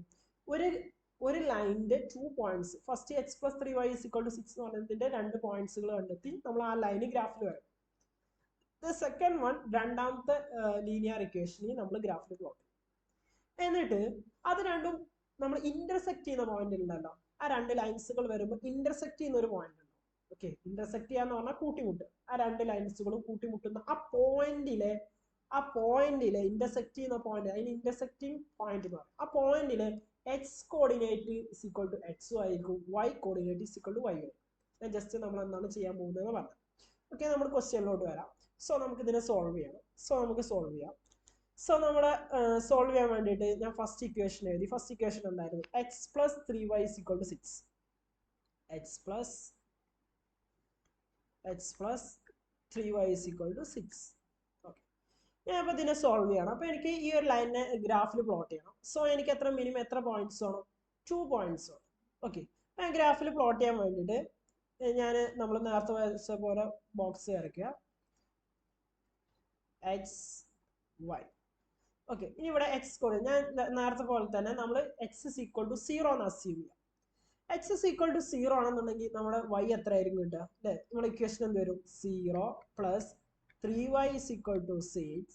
ഒരു ലൈനിന്റെ 2 points, first X plus 3y is equal to 6 എന്ന് പറയുന്നതിന്റെ 2 പോയിന്റ്സുകൾ കണ്ടെത്തി നമ്മൾ ആ ലൈന് ഗ്രാഫിൽ വരും. ദ സെക്കൻഡ് വൺ രണ്ടാമത്തെ ലീനിയർ ഇക്വേഷനെ നമ്മൾ ഗ്രാഫിൽ പ്ലോട്ട് ചെയ്യും. എന്നിട്ട് അത് രണ്ടും നമ്മൾ ഇന്റർസെക്ട് ചെയ്യുന്ന പോയിന്റ് ഉണ്ടല്ലോ, ആ രണ്ട് ലൈൻസുകൾ വരുമ്പോൾ ഇന്റർസെക്ട് ചെയ്യുന്ന ഒരു പോയിന്റ് ഉണ്ട്. ഓക്കെ, ഇന്റർസെക്ട് ചെയ്യാന്ന് പറഞ്ഞാൽ കൂട്ടിമുട്ടുക. ആ രണ്ട് ലൈൻസുകളും കൂട്ടിമുട്ടുന്ന ആ പോയിന്റിലെ ഇന്റർസെക്ട് ചെയ്യുന്ന പോയിന്റ്, അതിന് ഇന്റർസെക്റ്റിംഗ് പോയിന്റ് എന്ന് പറയും. ആ പോയിന്റിലെ x coordinate is equal to എക്സും ആയിരിക്കും, y coordinate is equal to y ആയിരിക്കും. ഞാൻ ജസ്റ്റ് നമ്മൾ എന്താണ് ചെയ്യാൻ പോകുന്നതെന്ന് പറഞ്ഞു. ഓക്കെ, നമ്മൾ ക്വസ്റ്റ്യനിലോട്ട് വരാം. സോ നമുക്ക് ഇതിനെ സോൾവ് ചെയ്യണം. നമുക്ക് സോൾവ് ചെയ്യാം. സോ നമ്മുടെ സോൾവ് ചെയ്യാൻ വേണ്ടിയിട്ട് ഞാൻ ഫസ്റ്റ് ഇക്വേഷൻ എഴുതി. ഫസ്റ്റ് ഇക്വേഷൻ എന്തായിരുന്നു? X plus 3y is equal to 6. X plus 3y is equal to 6. Okay, ഞാൻ അപ്പോൾ ഇതിനെ സോൾവ് ചെയ്യണം. അപ്പോൾ എനിക്ക് ഈ ഒരു ലൈനിനെ ഗ്രാഫിൽ പ്ലോട്ട് ചെയ്യണം. സോ എനിക്ക് മിനിമം എത്ര പോയിന്റ്സ് വേണം? 2 പോയിന്റ്സ് വേണം. ഓക്കെ, ഞാൻ ഗ്രാഫിൽ പ്ലോട്ട് ചെയ്യാൻ വേണ്ടിയിട്ട് നമ്മൾ നേരത്തെ വരച്ച പോലെ ബോക്സ് വരയ്ക്കുക, എക്സ് വൈ. ഓക്കെ, ഇനി ഇവിടെ എക്സ് കോഡ് ഞാൻ നേരത്തെ പോലെ തന്നെ നമ്മൾ എക്സ് ഇസ് ഈക്വൽ ടു 0 എന്ന് അസ്യൂം ചെയ്യാം. എക്സ് ഇസ് ഈക്വൽ ടു 0 ആണെന്നുണ്ടെങ്കിൽ നമ്മുടെ വൈ എത്ര ആയിരിക്കും കിട്ടുക? അല്ലേ, നമ്മുടെ ഇക്വേഷൻ എന്ത് വരും? 0 plus 3y is equal to 6,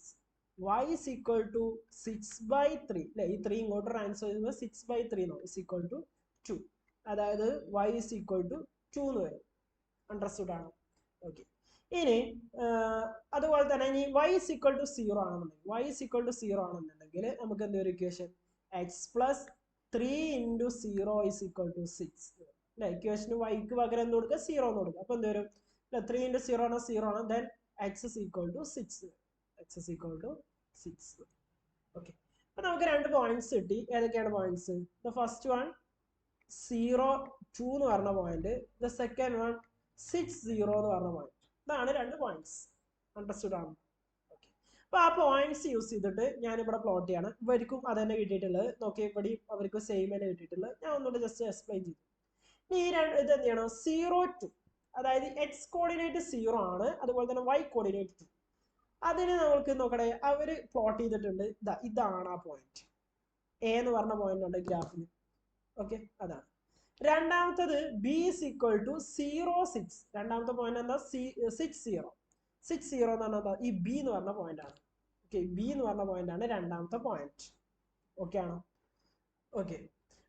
y is equal to 6/3. അല്ലേ, ഈ 3 ഇങ്ങോട്ട് ട്രാൻസ്ഫർ ചെയ്യുമ്പോൾ 6/3 is equal to 2. അതായത് y is equal to 2 എന്ന് വരും. അണ്ടർസ്റ്റുഡ് ആണ്? ഓക്കെ, ഇനി അതുപോലെ തന്നെ ഇനി y is equal to 0 ആണെന്നുണ്ടെങ്കിൽ നമുക്ക് എന്ത് വരും equation? X plus 3 into 0 is equal to 6. അല്ലെ, ഇക്വേഷന് വൈക്ക് പകരം എന്ത് കൊടുക്കുക? 0 എന്ന് കൊടുക്കുക. അപ്പൊ എന്ത് വരും? 3 into 0 ആണ് 0 ആണ്. Then X is equal to 6. Okay, അപ്പൊ നമുക്ക് രണ്ട് പോയിന്റ്സ് കിട്ടി. ഏതൊക്കെയാണ് പോയിന്റ്സ്? ദ ഫസ്റ്റ് വൺ 0, 2 എന്ന് പറഞ്ഞ പോയിന്റ്, ദ സെക്കൻഡ് വൺ 6, 0 എന്ന് പറഞ്ഞ പോയിന്റ്. ഇതാണ് രണ്ട് പോയിന്റ്സ്. അണ്ടർസ്റ്റുഡ് ആണ്? ഓക്കെ, അപ്പൊ ആ പോയിന്റ്സ് യൂസ് ചെയ്തിട്ട് ഞാനിവിടെ പ്ലോട്ട് ചെയ്യാണ്. ഇവർക്കും അത് തന്നെ കിട്ടിയിട്ടുള്ളത്. നോക്കി, ഇവിടെയും അവർക്ക് സെയിം തന്നെ കിട്ടിയിട്ടുള്ളത്. ഞാൻ ഒന്നുകൂടെ ജസ്റ്റ് എക്സ്പ്ലെയിൻ ചെയ്തു. ഇനി ഈ ഇത് എന്ത് ചെയ്യണം? 0, 2, അതായത് എക്സ് കോർഡിനേറ്റ് 0 ആണ്, അതുപോലെ തന്നെ വൈ കോർഡിനേറ്റ് 2. അതിന് നമുക്ക് നോക്കണേ, അവര് പ്ലോട്ട് ചെയ്തിട്ടുണ്ട്. ഇതാണ് ആ പോയിന്റ്, എ എന്ന് പറഞ്ഞ പോയിന്റ് ഉണ്ട് ഗ്രാഫിൽ. ഓക്കെ, അതാണ്. രണ്ടാമത്തത് ബി ഇസ് ഈക്വൽ ടു 0, 6. രണ്ടാമത്തെ പോയിന്റ് എന്താ? 6, 0 എന്ന് പറഞ്ഞാൽ ഈ ബി എന്ന് പറഞ്ഞ പോയിന്റ് ആണ്. ഓക്കെ, ബി എന്ന് പറഞ്ഞ പോയിന്റ് ആണ് രണ്ടാമത്തെ പോയിന്റ്. ഓക്കെ ആണോ? ഓക്കെ,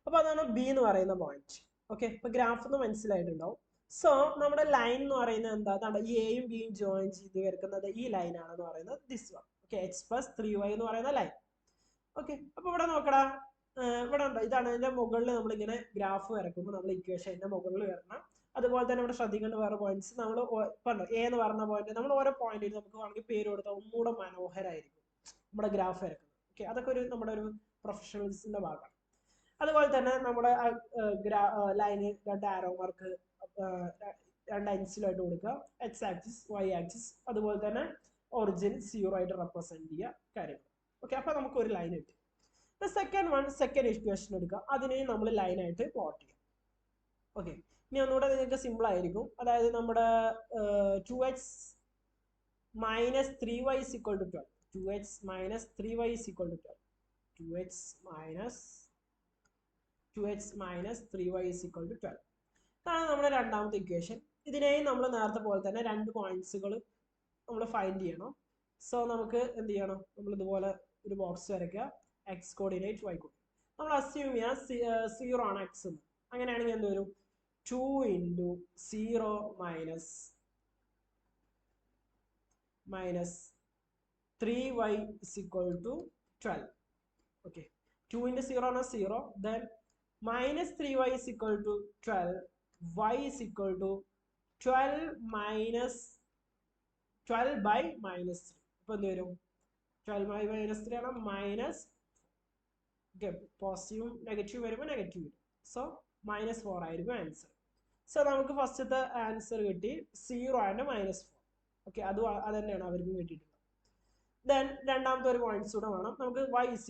അപ്പൊ അതാണ് ബി എന്ന് പറയുന്ന പോയിന്റ്. ഓക്കെ, ഇപ്പൊ ഗ്രാഫ് ഒന്ന് മനസ്സിലായിട്ടുണ്ടാവും. സോ നമ്മുടെ ലൈൻ എന്ന് പറയുന്നത് എന്താ? ഈ എയും ബിയും ജോയിൻ ചെയ്ത് കിടക്കുന്നത് ഈ ലൈൻ ആണെന്ന് പറയുന്നത് this one. Okay, X plus 3y എന്ന് പറയുന്ന ലൈൻ. ഓക്കെ, അപ്പൊ ഇവിടെ നോക്കടാ, ഇവിടെ ഉണ്ടോ? ഇതാണ് ഇതിന്റെ മുകളിൽ നമ്മളിങ്ങനെ ഗ്രാഫ് വരക്കുമ്പോൾ നമ്മൾ ഇക്വേഷന്റെ മുകളിൽ വരണം. അതുപോലെ തന്നെ ഇവിടെ ശ്രദ്ധിക്കേണ്ട വേറെ പോയിന്റ്സ്, നമ്മൾ പറഞ്ഞോ എ എന്ന് പറഞ്ഞ പോയിന്റ്, നമ്മൾ ഓരോ പോയിന്റിൽ നമുക്ക് വേണമെങ്കിൽ പേര് കൊടുത്താൽ ഒന്നുകൂടെ മനോഹരമായിരിക്കും നമ്മുടെ ഗ്രാഫ് വരക്കുന്നത്. ഓക്കെ, അതൊക്കെ നമ്മുടെ ഒരു പ്രൊഫഷണൽസിന്റെ ഭാഗമാണ്. അതുപോലെ തന്നെ നമ്മുടെ ലൈന് രണ്ട് ആരോ മാർക്ക് രണ്ട് എൻസിലായിട്ട് കൊടുക്കുക, എക്സ് ആക്സിസ്, വൈ ആക്സിസ്, അതുപോലെ തന്നെ ഒറിജിൻ 0 ആയിട്ട് റെപ്രസെന്റ് ചെയ്യുക കാര്യങ്ങൾ. ഓക്കെ, അപ്പൊ നമുക്ക് ഒരു ലൈൻ കിട്ടി. സെക്കൻഡ് ഇക്വേഷൻ എടുക്കുക, അതിനെ നമ്മൾ ലൈനായിട്ട് പ്ലോട്ട് ചെയ്യാം. ഓക്കെ, ഇനി ഒന്നുകൂടെ നിങ്ങൾക്ക് സിമ്പിൾ ആയിരിക്കും. അതായത് നമ്മുടെ 2x minus 3y is equal to 12. 2x minus 3y is equal to 12. 2x minus 3y is equal to 12. ഇതാണ് നമ്മുടെ രണ്ടാമത്തെ ഇക്വേഷൻ. ഇതിനെയും നമ്മൾ നേരത്തെ പോലെ തന്നെ രണ്ട് പോയിന്റ്സുകൾ നമ്മൾ ഫൈൻഡ് ചെയ്യണം. സോ നമുക്ക് എന്ത് ചെയ്യണം, നമ്മൾ ഇതുപോലെ ഒരു ബോക്സ് വരയ്ക്കുക, എക്സ് കോർഡിനേറ്റ് വൈ കോർഡിനേറ്റ്. നമ്മൾ അസ്യൂം ചെയ്യാം 0 ആണ് എക്സ് എന്ന്. അങ്ങനെയാണെങ്കിൽ എന്ത് വരും, 2 × 0 മൈനസ് 3y = 12. ഓക്കെ, 2 × 0 ആണ് 0, then minus 3y = 12, y = 12 minus 12 by minus 3. അപ്പോൾ എന്ത് വരും, 12 by minus 3 ആണ് മൈനസ്, ഓക്കെ പോസിറ്റീവും നെഗറ്റീവ് വരുമ്പോൾ നെഗറ്റീവ് വരും. സോ -4 ആയിരിക്കും ആൻസർ. സോ നമുക്ക് ഫസ്റ്റത്തെ ആൻസർ കിട്ടി 0 ആൻഡ് -4. ഓക്കെ, അത് തന്നെയാണ് അവർക്ക് കിട്ടിയിട്ടുള്ളത്. ദെൻ രണ്ടാമത്തെ ഒരു പോയിന്റ്സ് കൂടെ വേണം നമുക്ക്. y =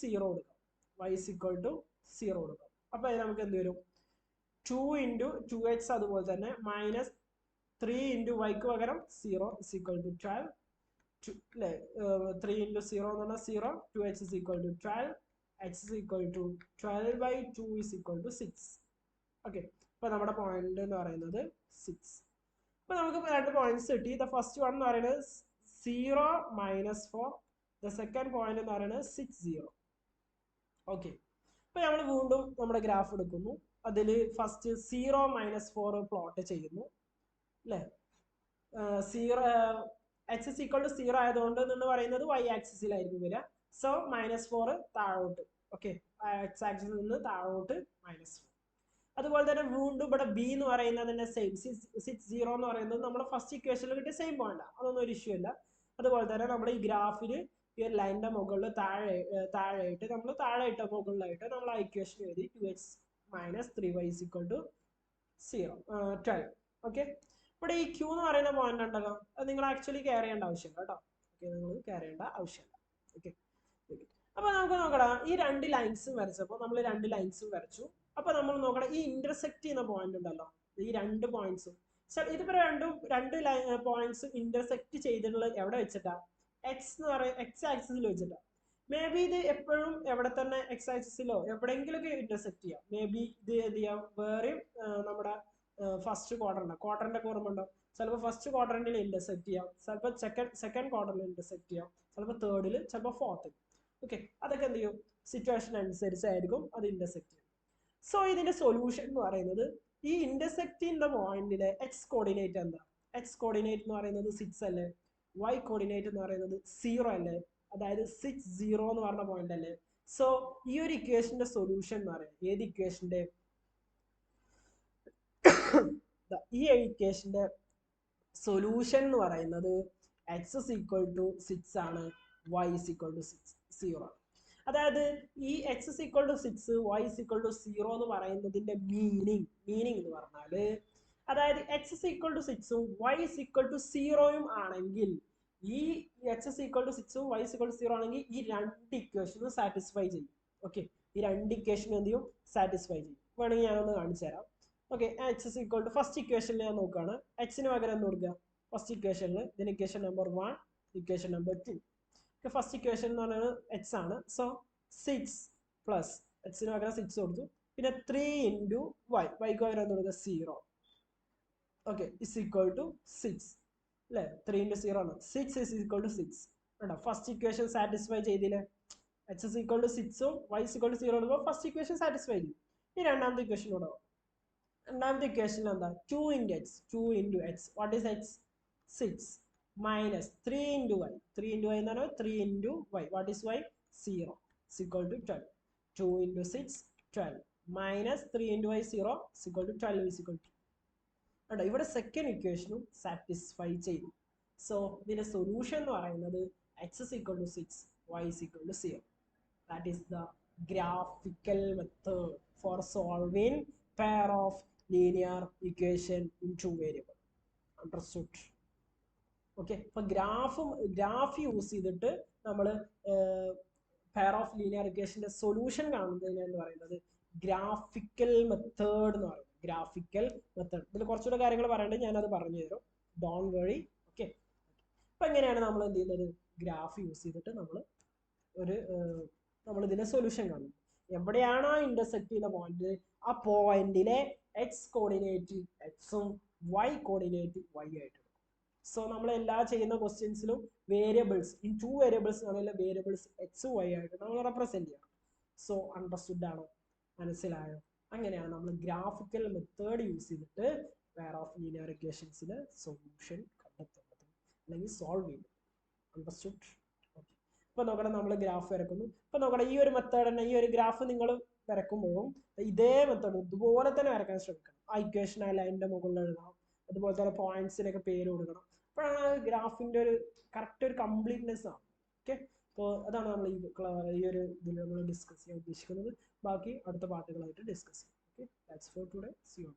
0 കൊടുക്കാം, y = 0 കൊടുക്കാം. അപ്പോൾ നമുക്ക് എന്ത് വരും, 2 × 2x അതുപോലെ തന്നെ മൈനസ് 3 × y ക്ക് പകരം 0 = 12. 3 × 0 എന്ന് പറഞ്ഞാൽ 0, 2x = 12, x = 12/2 = 6. ഓക്കെ, അപ്പോൾ നമ്മുടെ പോയിന്റ് എന്ന് പറയുന്നത് 6. അപ്പോൾ നമുക്ക് രണ്ട് പോയിന്റ്സ് കിട്ടി. ദ ഫസ്റ്റ് വൺ എന്ന് പറയുന്നത് 0 -4, ദ സെക്കൻഡ് പോയിന്റ് എന്ന് പറയുന്നത് 6 0. ഓക്കെ, അപ്പോൾ നമ്മൾ വീണ്ടും നമ്മുടെ ഗ്രാഫ് എടുക്കുന്നു. അതിൽ ഫസ്റ്റ് 0 -4 പ്ലോട്ട് ചെയ്യുന്നു അല്ലേ. 0 x = 0 ആയതുകൊണ്ട് എന്ന് പറയുന്നത് y ആക്സിസിലായിരിക്കും വരിക. സോ -4 താഴോട്ട്, ഓക്കെ x ആക്സിസിൽ നിന്ന് താഴോട്ട് -4. അതുപോലെ തന്നെ വീണ്ടും ഇവിടെ b എന്ന് പറയുന്നതിന്റെ സെയിം 6 0 എന്ന് പറയുന്നത് നമ്മുടെ ഫസ്റ്റ് ഇക്വേഷനിൽ കിട്ടിയ സെയിം പോയിന്റാണ്, അതൊന്നും ഒരു ഇഷ്യൂ ഇല്ല. അതുപോലെ തന്നെ നമ്മുടെ ഈ ഗ്രാഫിൽ ഈ ഒരു ലൈനിന്റെ മുകളിൽ താഴെയായിട്ട് നമ്മൾ താഴെയിട്ട മുകളിലായിട്ട് നമ്മൾ ആ ഇക്വേഷൻ എഴുതി 2x - 3y = 12. ഓക്കെ, ഇവിടെ ഈ q എന്ന് പറയുന്ന പോയിന്റ് ഉണ്ടല്ലോ, അത് നിങ്ങൾ ആക്ച്വലി കെയർ ചെയ്യേണ്ട ആവശ്യമില്ല കേട്ടോ. ഓക്കെ, നിങ്ങൾ കെയർ ചെയ്യേണ്ട ആവശ്യമില്ല. ഓക്കെ, അപ്പൊ നമുക്ക് നോക്കണം, ഈ രണ്ട് ലൈൻസും വരച്ചപ്പോൾ നമ്മൾ രണ്ട് ലൈൻസും വരച്ചു. അപ്പൊ നമ്മൾ നോക്കണം, ഈ ഇന്റർസെക്ട് ചെയ്യുന്ന പോയിന്റ് ഉണ്ടല്ലോ, ഈ രണ്ട് പോയിന്റ്സും ഇതിപ്പോ രണ്ട് പോയിന്റ്സ് ഇന്റർസെക്ട് ചെയ്തിട്ടുള്ളത് എവിടെ വെച്ചിട്ടാ, എക്സ് ആക്സിസിൽ വെച്ചിട്ടാ. മേ ബി ഇത് എപ്പോഴും എവിടെ തന്നെ എക്സ് ആക്സിസിലോ എവിടെയെങ്കിലുമൊക്കെ ഇന്റർസെക്ട് ചെയ്യാം. മേ ബി ഇത് എന്ത് ചെയ്യാം, വേറെയും നമ്മുടെ ഫസ്റ്റ് ക്വാഡ്രന്റ് ഒക്കെ ഓർമ്മ ഉണ്ടാവും. ചിലപ്പോൾ ഫസ്റ്റ് ക്വാഡ്രന്റിൽ ഇന്റർസെക്ട് ചെയ്യാം, ചിലപ്പോൾ സെക്കൻഡ് ക്വാഡ്രന്റിൽ ഇന്റർസെക്ട് ചെയ്യാം, ചിലപ്പോൾ തേർഡിൽ, ചിലപ്പോൾ ഫോർത്തിൽ. ഓക്കെ, അതൊക്കെ എന്ത് ചെയ്യും, സിറ്റുവേഷൻ അനുസരിച്ചായിരിക്കും അത് ഇന്റർസെക്ട് ചെയ്യും. സോ ഇതിന്റെ സൊല്യൂഷൻ എന്ന് പറയുന്നത്, ഈ ഇന്റർസെക്ട് ചെയ്യുന്ന പോയിന്റിലെ എക്സ് കോർഡിനേറ്റ് എന്താ, എക്സ് കോർഡിനേറ്റ് എന്ന് പറയുന്നത് 6 അല്ലേ, y കോർഡിനേറ്റ് എന്ന് പറയുന്നത് 0 അല്ലേ, അതായത് 6 0 എന്ന് പറഞ്ഞ പോയിന്റ് അല്ലേ. സോ ഈ ഒരു ഇക്വേഷന്റെ സൊല്യൂഷൻ എന്ന് പറയുന്നത്, ഏത് ഇക്വേഷന്റെ, ഈ ഇക്വേഷന്റെ സൊല്യൂഷൻ എന്ന് പറയുന്നത് x = 6 ആണ്, y = 0 ആണ്. അതായത് ഈ x = 6 y = 0 എന്ന് പറയുന്നതിന്റെ മീനിങ് എന്ന് പറഞ്ഞാല്, അതായത് x = 6 ഉം y = 0 ആണെങ്കിൽ, ഈ x = 6 ഉം y = 0 ആണെങ്കിൽ ഈ രണ്ട് ഇക്വേഷനും സാറ്റിസ്ഫൈ ചെയ്യും. ഓക്കെ, ഈ രണ്ട് ഇക്വേഷനും എന്ത് ചെയ്യും, സാറ്റിസ്ഫൈ ചെയ്യും. വേണമെങ്കിൽ ഞാനൊന്ന് കാണിച്ചു തരാം. ഓക്കെ, x = ഫസ്റ്റ് ഇക്വേഷനിൽ ഞാൻ നോക്കുകയാണ്, എക്സിന് പകരം എന്ത് കൊടുക്കുക, ഫസ്റ്റ് ഇക്വേഷനിൽ ഇതിന് equation number 1, equation number 2. First equation എന്ന് പറയുന്നത് x ആണ്. സോ 6 പ്ലസ് എക്സിന് പകരം 6 കൊടുത്തു, പിന്നെ 3 × y, ക്ക് പകരം എന്ത് കൊടുക്കുക, 0. ഓക്കെ, = 6 അല്ലേ, 3 × 0 ആണ്, 6 = 6 കേട്ടോ. ഫസ്റ്റ് ഇക്വേഷൻ സാറ്റിസ്ഫൈ ചെയ്തില്ലേ, x = 6 ഉം y = 0 എടുക്കുമ്പോൾ ഫസ്റ്റ് ഇക്വേഷൻ സാറ്റിസ്ഫൈ ചെയ്യും. ഈ രണ്ടാമത്തെ ഇക്വേഷൻ കൂടെ, രണ്ടാമത്തെ ഇക്വേഷനിൽ എന്താ, 2 × x, what is x, 6 minus 3 × y, 3 × y എന്ന് പറഞ്ഞാൽ 3 × y, what is y, 0 = 12. 2 × 6 12 minus 3 × y 0 = 12 കേട്ടോ. ഇവിടെ സെക്കൻഡ് ഇക്വേഷനും സാറ്റിസ്ഫൈ ചെയ്തു. സോ ഇതിന്റെ സൊല്യൂഷൻ എന്ന് പറയുന്നത് x = 6 y = 0. That is the graphical method for solving pair of linear equation in two variable. Understood? Okay, അപ്പൊ ഗ്രാഫ് യൂസ് ചെയ്തിട്ട് നമ്മൾ പെയർ ഓഫ് ലീനിയർ ഇക്വേഷന്റെ സൊല്യൂഷൻ കാണുന്നതിന് എന്ന് പറയുന്നത് ഗ്രാഫിക്കൽ മെത്തേഡ് എന്ന് പറയുന്നത്. ഗ്രാഫിക്കൽ മെത്തേഡ്, ഇതിൽ കുറച്ചുകൂടെ കാര്യങ്ങൾ പറയേണ്ടത് ഞാനത് പറഞ്ഞു തരും, ഡോൺ വറി. ഓക്കെ, അപ്പൊ എങ്ങനെയാണ് നമ്മൾ എന്ത് ചെയ്യുന്നത്, ഗ്രാഫ് യൂസ് ചെയ്തിട്ട് നമ്മൾ ഇതിന്റെ സൊല്യൂഷൻ കാണും. എവിടെയാണോ ഇന്റർസെക്ട് ചെയ്യുന്ന പോയിന്റ്, ആ പോയിന്റിലെ എക്സ് കോർഡിനേറ്റ് എക്സും y കോർഡിനേറ്റ് y ആയിട്ട്. സോ നമ്മൾ എല്ലാ ചെയ്യുന്ന ക്വസ്റ്റ്യൻസിലും വേരിയബിൾസ് ഇൻ 2 വേരിയബിൾസ് ആണെങ്കിൽ വേരിയബിൾസ് എക്സ് വൈ ആയിട്ട് നമ്മൾ റെപ്രസെന്റ് ചെയ്യണം. സോ അണ്ടർസ്റ്റുഡ് ആണോ? മനസ്സിലായോ? അങ്ങനെയാണ് നമ്മൾ ഗ്രാഫിക്കൽ മെത്തേഡ് യൂസ് ചെയ്തിട്ട് പെയർ ഓഫ് ലീനിയർ ഇക്വേഷൻസിന് സൊല്യൂഷൻ കണ്ടെത്തുന്നത് അല്ലെങ്കിൽ സോൾവ് ചെയ്യുന്നത്. അണ്ടർസ്റ്റുഡ്? ഓക്കെ. ഇപ്പൊ നോക്കണം, നമ്മൾ ഗ്രാഫ് വരക്കുന്നു. ഇപ്പൊ നോക്കണം, ഈ ഒരു മെത്തേഡ് തന്നെ, ഈ ഒരു ഗ്രാഫ് നിങ്ങൾ വരക്കുമ്പോഴും ഇതേ മെത്തേഡ് ഇതുപോലെ തന്നെ വരക്കാൻ ശ്രമിക്കണം. ആ ഇക്വേഷൻ ആ ലൈനിന്റെ മുകളിൽ എഴുതണം. അതുപോലെ തന്നെ പോയിന്റ്സിനൊക്കെ പേര് കൊടുക്കണം. അപ്പോഴാണ് ഗ്രാഫിന്റെ ഒരു കറക്റ്റ് ഒരു കംപ്ലീറ്റ്നെസ് ആണ്. ഓക്കെ. അപ്പോൾ അതാണ് നമ്മൾ ഈ ഒരു ഇതിൽ നമ്മൾ ഡിസ്കസ് ചെയ്യാൻ ഉദ്ദേശിക്കുന്നത്. ബാക്കി അടുത്ത പാർട്ടുകളായിട്ട് ഡിസ്കസ് ചെയ്യാം. Okay, that's for today. See U.